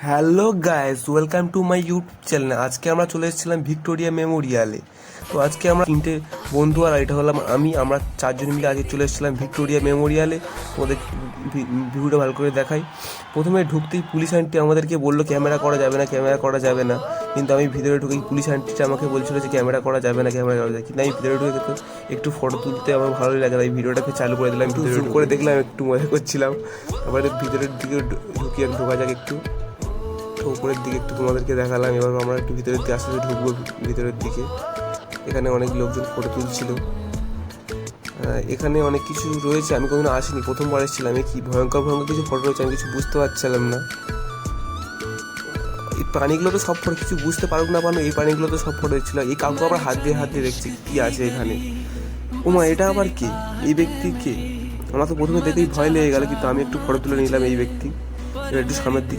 Hello guys, welcome to my YouTube channel. আজকে আমরা চলে এসেছিলাম ভিক্টোরিয়া মেমোরিয়ালে। তো আজকে আমরা তিনটে বন্ধু আর এটা হলাম আমরা চারজন মিলে আজকে চলে এসেছিলাম ভিক্টোরিয়া মেমোরিয়ালে। তোমাদের ভিডিওটা ভালো করে দেখাই। প্রথমে ঢুকতেই পুলিশ আন্টি আমাদেরকে বললো ক্যামেরা করা যাবে না, ক্যামেরা করা যাবে না। কিন্তু আমি ভিতরে ঢুকেই পুলিশ আন্টিটা আমাকে বলছিল যে ক্যামেরা করা যাবে না, ক্যামেরা করা যাবে। কিন্তু আমি ভিতরে ঢুকে কিন্তু একটু ফটো তুলতে আমার ভালোই লাগে, তাই ভিডিওটাকে চালু করে দিলাম, ভিডিও শুট করে দেখলাম, একটু মজা করছিলাম। আবার ভিতরের দিকে ঢুকিয়ে ঢোকা যাক একটু। তো উপরের দিকে একটু তোমাদেরকে দেখালাম। এবার আমরা একটু ভিতরের দিকে আস্তে আস্তে ঢুকবো ভিতরের দিকে। এখানে অনেক লোকজন ফটো তুলছিল। এখানে অনেক কিছু রয়েছে, আমি কখনো আসিনি, প্রথমবার এসেছিলাম। কি ভয়ঙ্কর ভয়ঙ্কর কিছু ফটো রয়েছে, আমি কিছু বুঝতে পারছিলাম না। এই প্রাণীগুলো তো সব ফটো কিছু বুঝতে পারুক না পারো, এই প্রাণীগুলো তো সব ফটো ছিল। এই কাউকে আবার হাত দিয়ে দেখছি কি আছে এখানে। ওমা, এটা আবার কি? এই ব্যক্তি কে? আমার তো প্রথমে দেখেই ভয় লেগে গেল, কিন্তু আমি একটু ফটো তুলে নিলাম এই ব্যক্তি। এবার একটু সামনের দিকে